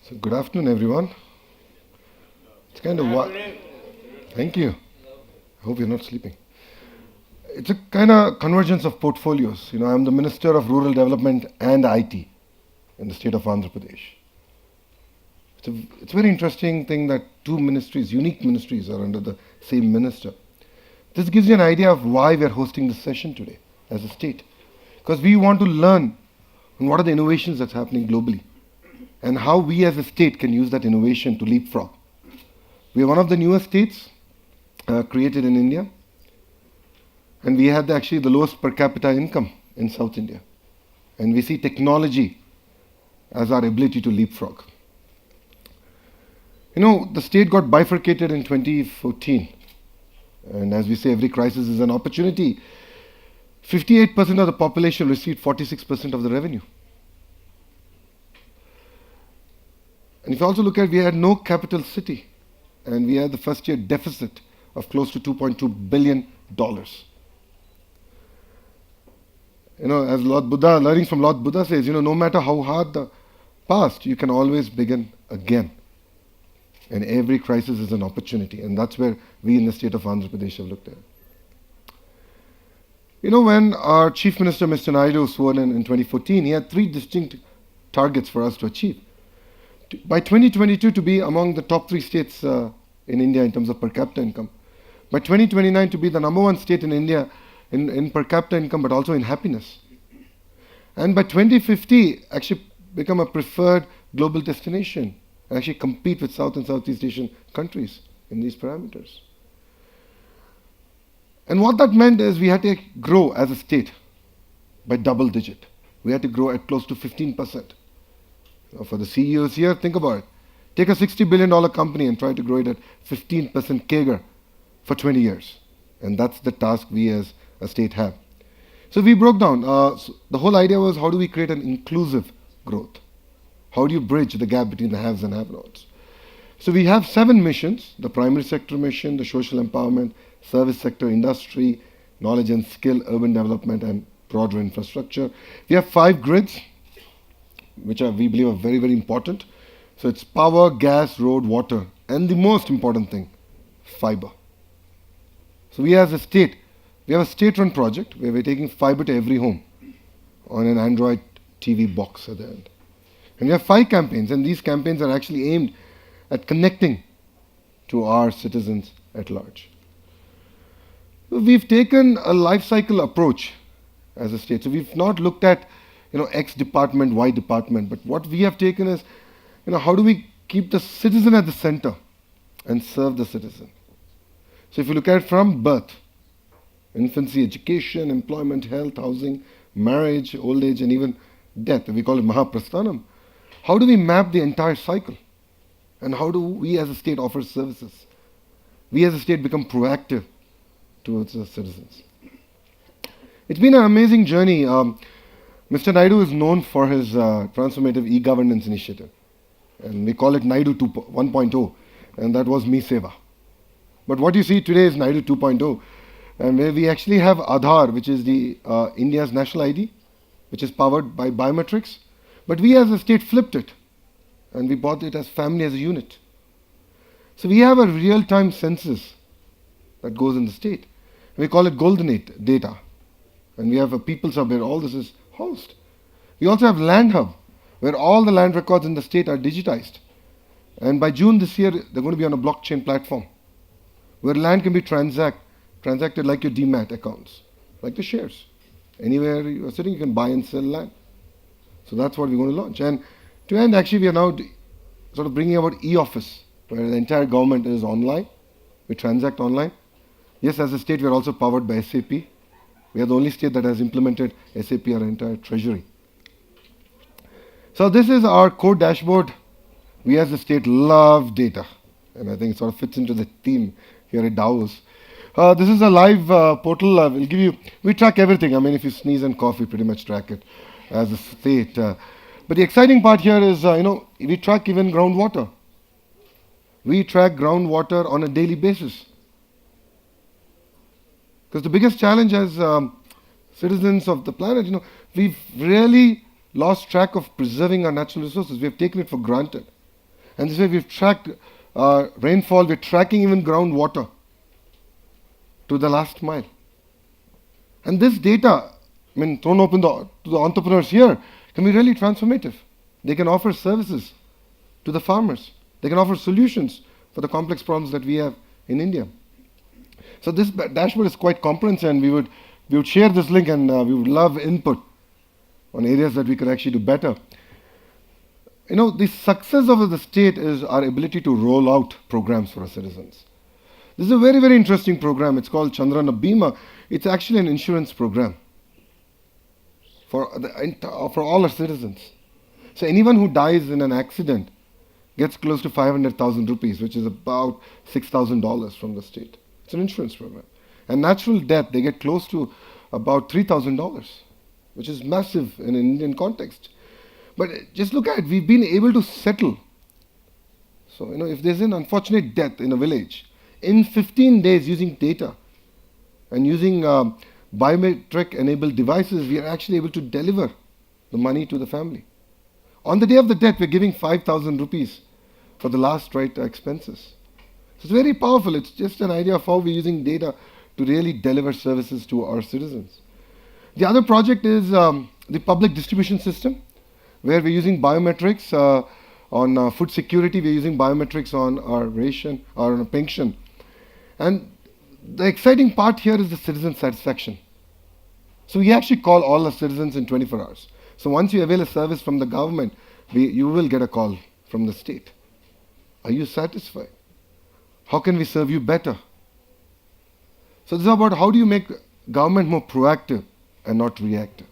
So good afternoon, everyone. It's kind of what. Thank you. I hope you're not sleeping. It's a kind of convergence of portfolios. I'm the Minister of Rural Development and IT in the state of Andhra Pradesh. It's a very interesting thing that two ministries, unique ministries, are under the same minister. This gives you an idea of why we are hosting this session today as a state. Because we want to learn on what are the innovations that's happening globally and how we as a state can use that innovation to leapfrog. We are one of the newest states created in India, and we have actually the lowest per capita income in South India. And we see technology as our ability to leapfrog. The state got bifurcated in 2014. And as we say, every crisis is an opportunity. 58% of the population received 46% of the revenue. And if you also look at, we had no capital city. And we had the first year deficit of close to $2.2 billion. As Lord Buddha, learning from Lord Buddha says, no matter how hard the past, you can always begin again. And every crisis is an opportunity. And that's where we in the state of Andhra Pradesh have looked at. When our Chief Minister, Mr. Naidu, was sworn in 2014, he had three distinct targets for us to achieve. By 2022, to be among the top three states in India in terms of per capita income. By 2029, to be the number one state in India in per capita income, but also in happiness. And by 2050, actually become a preferred global destination and actually compete with South and Southeast Asian countries in these parameters. And what that meant is we had to grow as a state by double digit. We had to grow at close to 15%. For the CEOs here, think about it. Take a $60 billion company and try to grow it at 15% CAGR for 20 years. And that's the task we as a state have. So we broke down. So the whole idea was, how do we create an inclusive growth? How do you bridge the gap between the haves and have-nots? So we have 7 missions: the primary sector mission, the social empowerment, service sector, industry, knowledge and skill, urban development, and broader infrastructure. We have 5 grids, which we believe are very, very important. So it's power, gas, road, water, and the most important thing, fiber. So we as a state, we have a state-run project where we're taking fiber to every home on an Android TV box at the end. And we have 5 campaigns, and these campaigns are actually aimed at connecting to our citizens at large. We've taken a life cycle approach as a state. So we've not looked at, X department, Y department, but what we have taken is, how do we keep the citizen at the center and serve the citizen? So if you look at it from birth, infancy, education, employment, health, housing, marriage, old age, and even death, we call it Mahaprasthanam. How do we map the entire cycle? And how do we as a state offer services? We as a state become proactive towards the citizens. It's been an amazing journey. Mr. Naidu is known for his transformative e-governance initiative. And we call it Naidu 1.0. And that was Me Seva. But what you see today is Naidu 2.0. And where we actually have Aadhaar, which is the India's national ID, which is powered by biometrics. But we as a state flipped it. And we bought it as family as a unit. So we have a real-time census that goes in the state. We call it golden data. And we have a people's hub where all this is housed. We also have land hub, where all the land records in the state are digitized. And by June this year, they're going to be on a blockchain platform, where land can be transacted like your DMAT accounts, like the shares. Anywhere you're sitting, you can buy and sell land. So that's what we're going to launch. And to end, actually, we are now sort of bringing about e-office, where the entire government is online. We transact online. Yes, as a state, we are also powered by SAP. We are the only state that has implemented SAP our entire treasury. So this is our core dashboard. We as a state love data. And I think it sort of fits into the theme here at Davos. This is a live portal. We track everything. I mean, if you sneeze and cough, we pretty much track it as a state. But the exciting part here is, we track even groundwater. We track groundwater on a daily basis. Because the biggest challenge as citizens of the planet, we've really lost track of preserving our natural resources. We have taken it for granted. And this way we've tracked rainfall, we're tracking even groundwater to the last mile. And this data, I mean, thrown open to the entrepreneurs here, can be really transformative. They can offer services to the farmers. They can offer solutions for the complex problems that we have in India. So this dashboard is quite comprehensive, and we would share this link, and we would love input on areas that we could actually do better. You know, the success of the state is our ability to roll out programs for our citizens. This is a very, very interesting program. It's called Chandrana Bima. It's actually an insurance program for all our citizens. So anyone who dies in an accident gets close to 500,000 rupees, which is about $6,000 from the state. It's an insurance program. And natural death, they get close to about $3,000, which is massive in an Indian context. But just look at it, we've been able to settle. So, you know, if there's an unfortunate death in a village, in 15 days using data and using biometric-enabled devices, we are actually able to deliver the money to the family. On the day of the death, we're giving 5,000 rupees for the last right expenses. So it's very powerful. It's just an idea of how we're using data to really deliver services to our citizens. The other project is the public distribution system, where we're using biometrics on food security. We're using biometrics on our ration or on pension. And the exciting part here is the citizen satisfaction. So we actually call all our citizens in 24 hours. So once you avail a service from the government, you will get a call from the state. Are you satisfied? How can we serve you better? So this is about how do you make government more proactive and not reactive.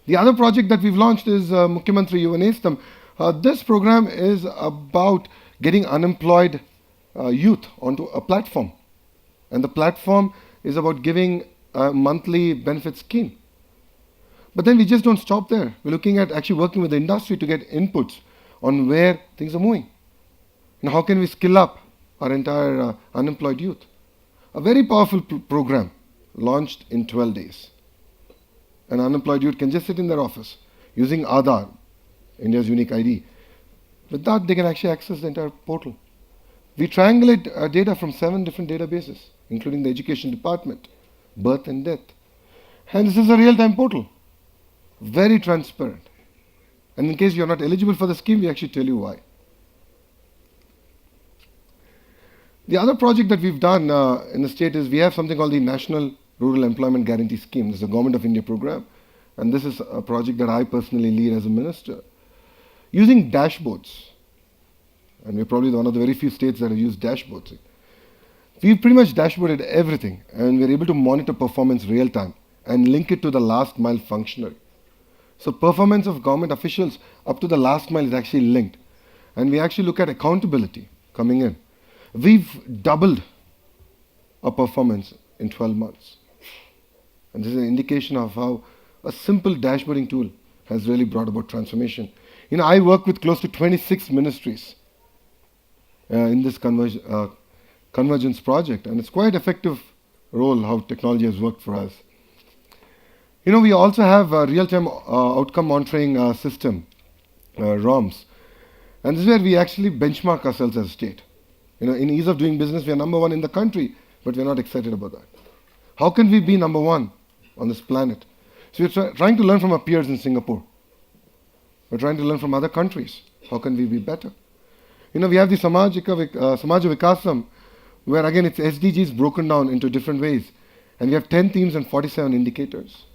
The other project that we've launched is Mukhyamantri Yuva Nestam. This program is about getting unemployed youth onto a platform. And the platform is about giving a monthly benefit scheme. But then we just don't stop there. We're looking at actually working with the industry to get inputs on where things are moving. And how can we skill up our entire unemployed youth? A very powerful program launched in 12 days. An unemployed youth can just sit in their office using Aadhaar, India's unique ID. With that, they can actually access the entire portal. We triangulate data from 7 different databases, including the education department, birth and death. And this is a real-time portal. Very transparent. And in case you're not eligible for the scheme, we actually tell you why. The other project that we've done in the state is we have something called the National Rural Employment Guarantee Scheme. This is a Government of India program. And this is a project that I personally lead as a minister. Using dashboards, and we're probably one of the very few states that have used dashboards. We've pretty much dashboarded everything, and we're able to monitor performance real time and link it to the last mile functionary. So performance of government officials up to the last mile is actually linked. And we actually look at accountability coming in. We've doubled our performance in 12 months. And this is an indication of how a simple dashboarding tool has really brought about transformation. You know, I work with close to 26 ministries in this convergence project, and it's quite effective role how technology has worked for us. You know, we also have a real-time outcome monitoring system, ROMS, and this is where we actually benchmark ourselves as a state. You know, in ease of doing business, we are number 1 in the country, but we're not excited about that. How can we be number 1 on this planet? So we're trying to learn from our peers in Singapore. We're trying to learn from other countries. How can we be better? You know, we have the Samaj Vikasam, where again it's SDGs broken down into different ways. And we have 10 themes and 47 indicators.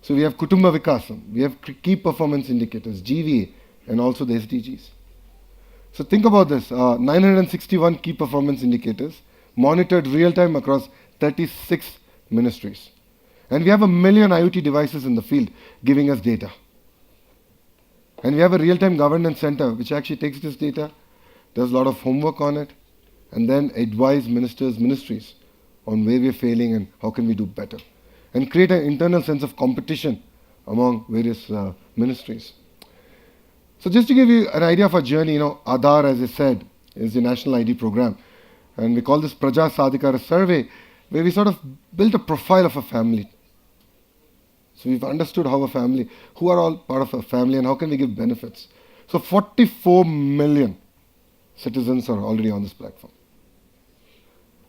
So we have Kutumba Vikasam, we have key performance indicators, GVA, and also the SDGs. So think about this, 961 key performance indicators, monitored real-time across 36 ministries. And we have 1 million IoT devices in the field giving us data. And we have a real-time governance center which actually takes this data, does a lot of homework on it, and then advise ministries on where we're failing and how can we do better. And create an internal sense of competition among various ministries. So just to give you an idea of our journey, you know, Aadhaar, as I said, is the national ID program. And we call this Praja Sadhikara survey, where we sort of built a profile of a family. So we've understood how a family, who are all part of a family and how can we give benefits. So 44 million citizens are already on this platform.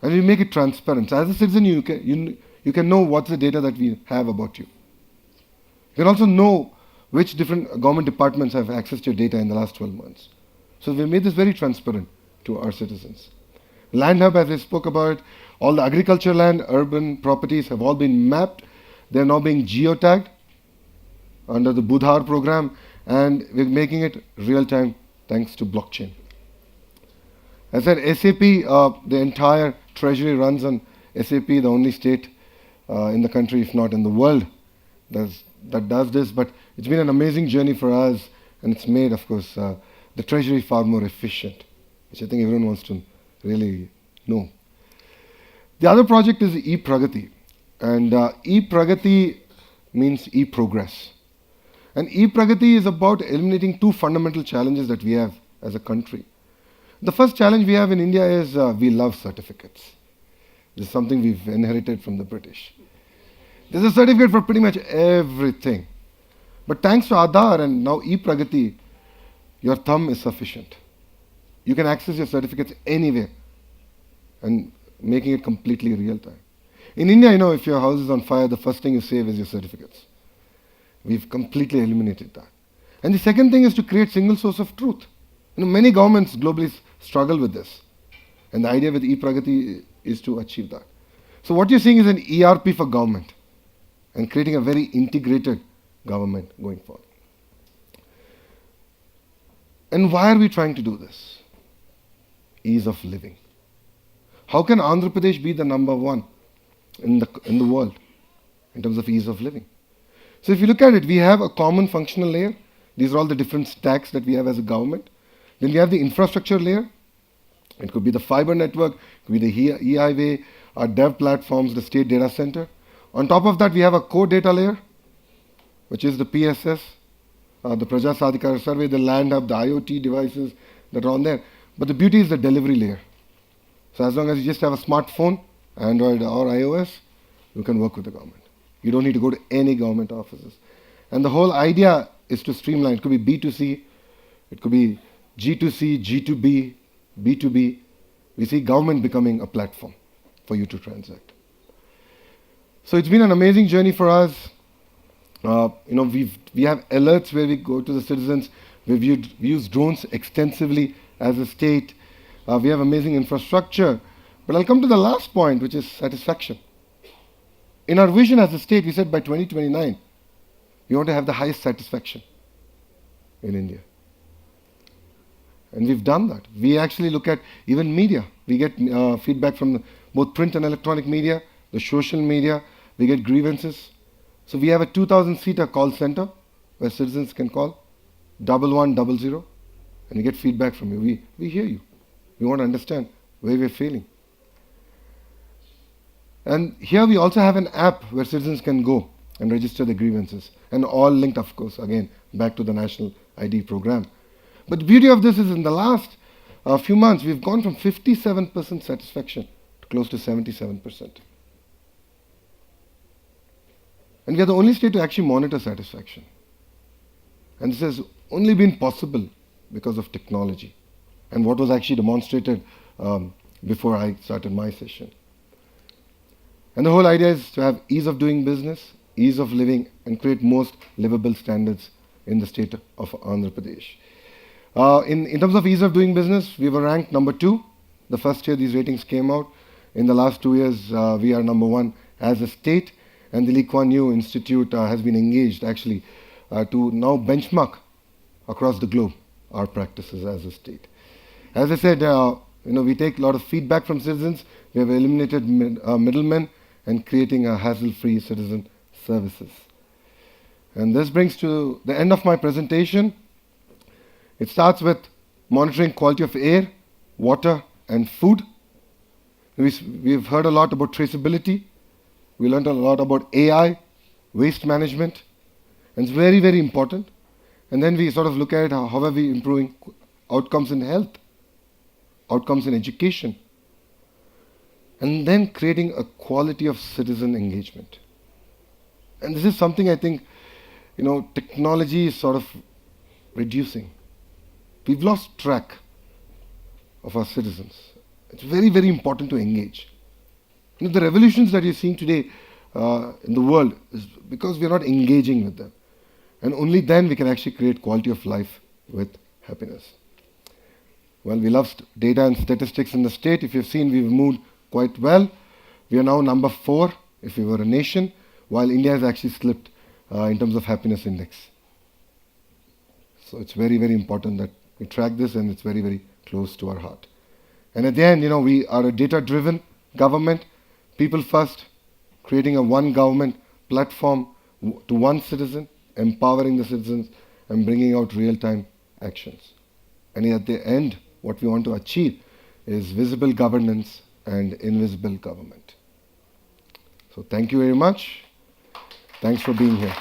And we make it transparent. So as a citizen, you can know what's the data that we have about you. You can also know which different government departments have accessed your data in the last 12 months. So we made this very transparent to our citizens. Land Hub, as I spoke about, all the agriculture land, urban properties have all been mapped. They're now being geotagged under the Budhar program, and we're making it real time thanks to blockchain. As I said, SAP, the entire treasury runs on SAP, the only state in the country, if not in the world, that does this. But it's been an amazing journey for us, and it's made, of course, the treasury far more efficient, which I think everyone wants to really know. The other project is e-Pragati, and e-Pragati means e-progress. And e-Pragati is about eliminating two fundamental challenges that we have as a country. The first challenge we have in India is we love certificates. This is something we've inherited from the British. There's a certificate for pretty much everything. But thanks to Aadhaar and now e-Pragati, your thumb is sufficient. You can access your certificates anywhere and making it completely real time. In India, if your house is on fire, the first thing you save is your certificates. We've completely eliminated that. And the second thing is to create single source of truth. Many governments globally struggle with this. And the idea with e-Pragati is to achieve that. So what you're seeing is an ERP for government and creating a very integrated government going forward. And why are we trying to do this? Ease of living. How can Andhra Pradesh be the number one in the world in terms of ease of living? So if you look at it, we have a common functional layer. These are all the different stacks that we have as a government. Then we have the infrastructure layer. It could be the fiber network, it could be the e-highway, our dev platforms, the state data center. On top of that, we have a core data layer, which is the PSS, the Praja Sadhikar survey, the land hub, the IoT devices that are on there. But the beauty is the delivery layer. So as long as you just have a smartphone, Android or iOS, you can work with the government. You don't need to go to any government offices. And the whole idea is to streamline. It could be B2C, it could be G2C, G2B, B2B. We see government becoming a platform for you to transact. So it's been an amazing journey for us. We have alerts where we go to the citizens. We've used drones extensively as a state. We have amazing infrastructure. But I'll come to the last point, which is satisfaction. In our vision as a state, we said by 2029, we want to have the highest satisfaction in India. And we've done that. We actually look at even media. We get feedback from both print and electronic media, the social media. We get grievances. So we have a 2,000-seater call center where citizens can call 1100, and we get feedback from you. We hear you. We want to understand where we're failing. And here we also have an app where citizens can go and register their grievances. And all linked, of course, again, back to the National ID program. But the beauty of this is in the last few months, we've gone from 57% satisfaction to close to 77%. And we are the only state to actually monitor satisfaction. And this has only been possible because of technology and what was actually demonstrated before I started my session. And the whole idea is to have ease of doing business, ease of living, and create most livable standards in the state of Andhra Pradesh. In terms of ease of doing business, we were ranked number 2. The first year these ratings came out. In the last 2 years, we are number 1 as a state. And the Lee Kuan Yew Institute has been engaged actually to now benchmark across the globe our practices as a state. As I said, we take a lot of feedback from citizens. We have eliminated middlemen and creating a hassle-free citizen services. And this brings to the end of my presentation. It starts with monitoring quality of air, water, and food. We've heard a lot about traceability. We learned a lot about AI, waste management, and it's very, very important. And then we sort of look at how are we improving outcomes in health, outcomes in education, and then creating a quality of citizen engagement. And this is something I think, technology is sort of reducing. we've lost track of our citizens. It's very, very important to engage. The revolutions that you're seeing today in the world is because we're not engaging with them. And only then we can actually create quality of life with happiness. Well, we love data and statistics in the state. If you've seen, we've moved quite well. We are now number 4 if we were a nation, while India has actually slipped in terms of happiness index. So it's very, very important that we track this, and it's very, very close to our heart. And at the end, we are a data-driven government, people first, creating a one government platform to one citizen, empowering the citizens, and bringing out real-time actions. And at the end, what we want to achieve is visible governance and invisible government. So thank you very much. Thanks for being here.